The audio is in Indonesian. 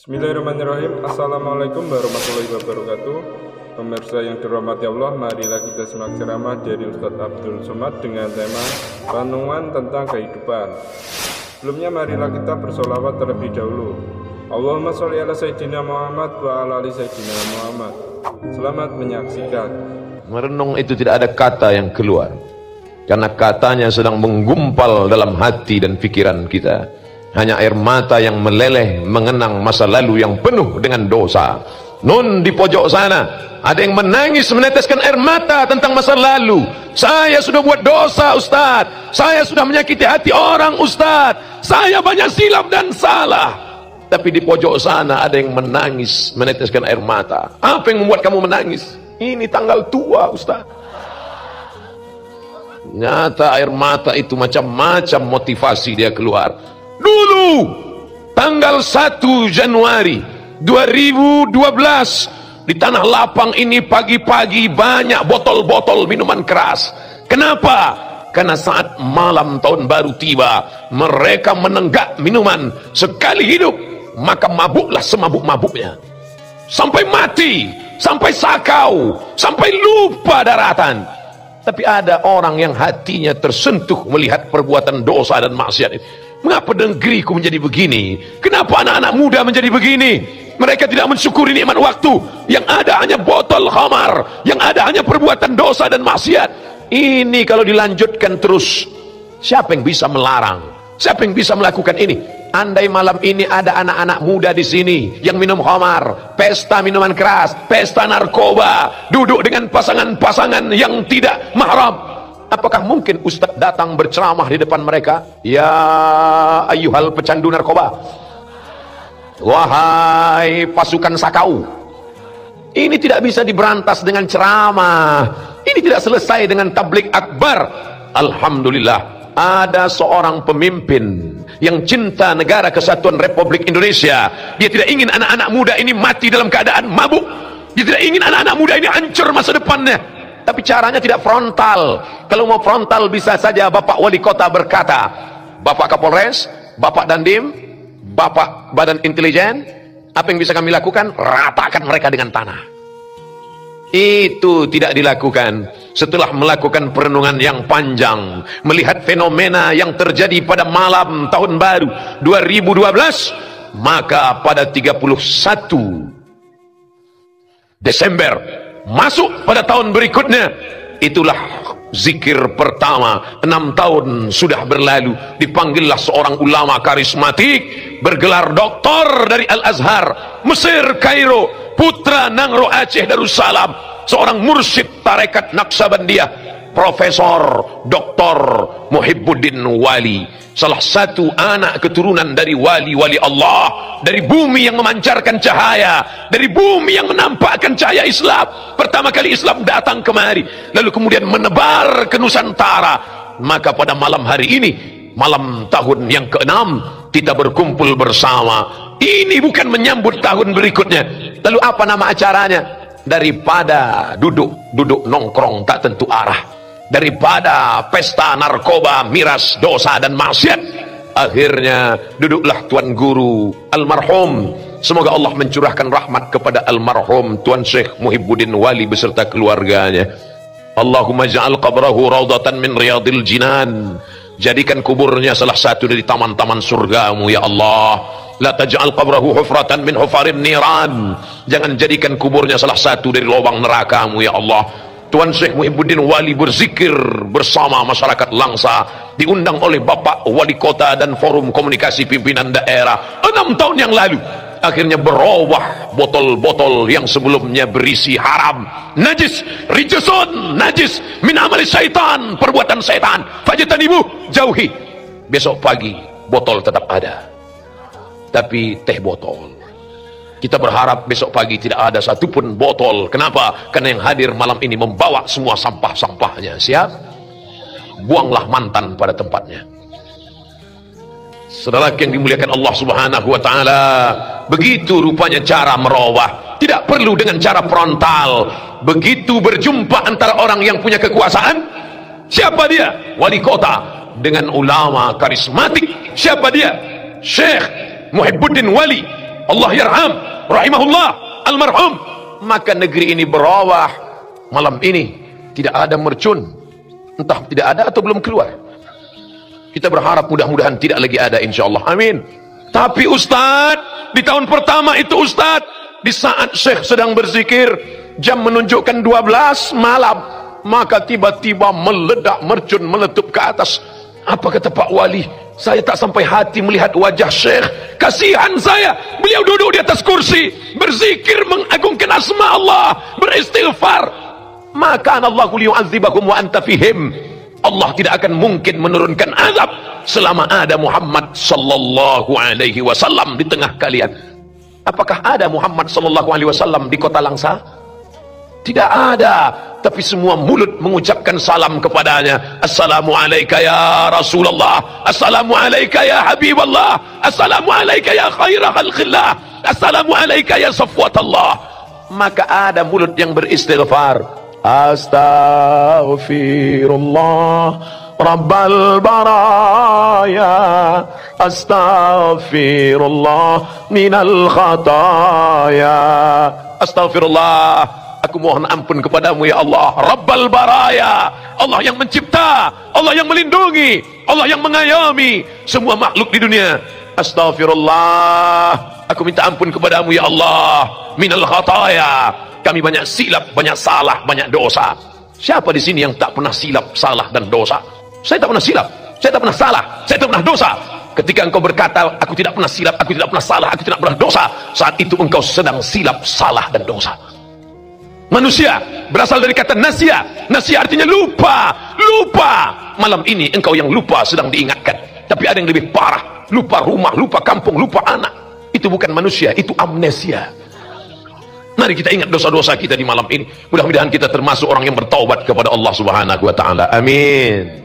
Bismillahirrahmanirrahim. Assalamualaikum warahmatullahi wabarakatuh. Pemirsa yang dirahmati Allah, marilah kita simak ceramah dari Ustadz Abdul Somad dengan tema Panduan tentang kehidupan. Sebelumnya marilah kita bersolawat terlebih dahulu. Allahumma sholli ala Sayyidina Muhammad wa ala ali Sayyidina Muhammad. Selamat menyaksikan. Merenung itu tidak ada kata yang keluar, karena katanya sedang menggumpal dalam hati dan pikiran kita. Hanya air mata yang meleleh mengenang masa lalu yang penuh dengan dosa. Nun di pojok sana ada yang menangis meneteskan air mata tentang masa lalu. Saya sudah buat dosa Ustaz, saya sudah menyakiti hati orang Ustaz, saya banyak silap dan salah. Tapi di pojok sana ada yang menangis meneteskan air mata. Apa yang membuat kamu menangis? Ini tanggal tua Ustaz. Nyata air mata itu macam-macam motivasi dia keluar. Dulu tanggal 1 Januari 2012 di Tanah Lapang ini pagi-pagi banyak botol-botol minuman keras. Kenapa? Karena saat malam tahun baru tiba, mereka menenggak minuman sekali hidup, maka mabuklah semabuk-mabuknya sampai mati, sampai sakau, sampai lupa daratan. Tapi ada orang yang hatinya tersentuh melihat perbuatan dosa dan maksiat itu. Mengapa negeriku menjadi begini? Kenapa anak-anak muda menjadi begini? Mereka tidak mensyukuri nikmat waktu. Yang ada hanya botol khamar, yang ada hanya perbuatan dosa dan maksiat. Ini kalau dilanjutkan terus, siapa yang bisa melarang? Siapa yang bisa melakukan ini? Andai malam ini ada anak-anak muda di sini yang minum khamar, pesta minuman keras, pesta narkoba, duduk dengan pasangan-pasangan yang tidak mahram, apakah mungkin Ustaz datang berceramah di depan mereka? Ya ayyuhal pecandu narkoba, wahai pasukan sakau. Ini tidak bisa diberantas dengan ceramah. Ini tidak selesai dengan tablik akbar. Alhamdulillah, ada seorang pemimpin yang cinta negara kesatuan Republik Indonesia. Dia tidak ingin anak-anak muda ini mati dalam keadaan mabuk. Dia tidak ingin anak-anak muda ini hancur masa depannya. Tapi caranya tidak frontal. Kalau mau frontal bisa saja Bapak Wali Kota berkata, Bapak Kapolres, Bapak Dandim, Bapak Badan Intelijen, apa yang bisa kami lakukan? Ratakan mereka dengan tanah. Itu tidak dilakukan. Setelah melakukan perenungan yang panjang, melihat fenomena yang terjadi pada malam tahun baru 2012, maka pada 31 Desember masuk pada tahun berikutnya, itulah zikir pertama. 6 tahun sudah berlalu, dipanggillah seorang ulama karismatik bergelar doktor dari Al-Azhar Mesir Kairo, putra Nangro Aceh Darussalam, seorang mursyid tarekat Naqsabandiyah, Profesor Dr. Muhibbuddin Wali, salah satu anak keturunan dari wali-wali Allah, dari bumi yang memancarkan cahaya, dari bumi yang menampakkan cahaya Islam. Pertama kali Islam datang kemari, lalu kemudian menebar ke Nusantara. Maka pada malam hari ini, malam tahun yang ke-6, kita berkumpul bersama. Ini bukan menyambut tahun berikutnya. Lalu apa nama acaranya? Daripada duduk nongkrong tak tentu arah, daripada pesta narkoba, miras, dosa dan maksiat, akhirnya duduklah Tuan Guru almarhum, semoga Allah mencurahkan rahmat kepada almarhum Tuan Syekh Muhibbuddin Wali beserta keluarganya. Allahumma ja'al qabrahu raudatan min riyadil jinan, jadikan kuburnya salah satu dari taman-taman surgamu ya Allah. La taj'al qabrahu hufratan min hufarin niran, jangan jadikan kuburnya salah satu dari lubang nerakamu ya Allah. Tuan Syekh Muhibbuddin Wali berzikir bersama masyarakat Langsa, diundang oleh Bapak Wali Kota dan Forum Komunikasi Pimpinan Daerah 6 tahun yang lalu. Akhirnya berubah botol-botol yang sebelumnya berisi haram, najis, rijusun, najis, min amali syaitan, perbuatan syaitan, fajtanibuh, jauhi. Besok pagi botol tetap ada, tapi teh botol. Kita berharap besok pagi tidak ada satupun botol. Kenapa? Karena yang hadir malam ini membawa semua sampah-sampahnya. Siap? Buanglah mantan pada tempatnya. Saudara yang dimuliakan Allah Subhanahu wa taala, begitu rupanya cara merubah. Tidak perlu dengan cara frontal. Begitu berjumpa antara orang yang punya kekuasaan, siapa dia? Wali kota, dengan ulama karismatik, siapa dia? Syekh Muhibbuddin Wali, Allah yarham, rahimahullah, almarhum. Maka negeri ini berawah. Malam ini tidak ada mercun, entah tidak ada atau belum keluar. Kita berharap mudah-mudahan tidak lagi ada, insyaallah, amin. Tapi Ustadz, di tahun pertama itu Ustadz, di saat Syekh sedang berzikir, jam menunjukkan 12 malam, maka tiba-tiba meledak mercun meletup ke atas. Apa kata Pak Wali? Saya tak sampai hati melihat wajah Syekh. Kasihan saya. Beliau duduk di atas kursi, berzikir, mengagungkan asma Allah, beristighfar. Maka Allahu liyu'adzibakum wa anta fihim. Allah tidak akan mungkin menurunkan azab selama ada Muhammad sallallahu alaihi wasallam di tengah kalian. Apakah ada Muhammad sallallahu alaihi wasallam di kota Langsa? Tidak ada, tapi semua mulut mengucapkan salam kepadanya. Assalamu alayka ya Rasulullah, assalamu alayka ya Habiballah, assalamu alayka ya khaira khalqillah, assalamu alayka ya safwatallah. Maka ada mulut yang beristighfar. Astaghfirullah Rabbal baraya, astaghfirullah minal khataya. Astaghfirullah, aku mohon ampun kepadamu ya Allah, Rabbal baraya, Allah yang mencipta, Allah yang melindungi, Allah yang mengayomi semua makhluk di dunia. Astaghfirullah, aku minta ampun kepadamu ya Allah, minal khataya, kami banyak silap, banyak salah, banyak dosa. Siapa di sini yang tak pernah silap, salah dan dosa? Saya tak pernah silap, saya tak pernah salah, saya tak pernah dosa. Ketika engkau berkata aku tidak pernah silap, aku tidak pernah salah, aku tidak pernah dosa, saat itu engkau sedang silap, salah dan dosa. Manusia berasal dari kata nasia. Nasia artinya lupa. Lupa. Malam ini engkau yang lupa sedang diingatkan. Tapi ada yang lebih parah, lupa rumah, lupa kampung, lupa anak. Itu bukan manusia, itu amnesia. Mari kita ingat dosa-dosa kita di malam ini. Mudah-mudahan kita termasuk orang yang bertaubat kepada Allah Subhanahu wa taala. Amin.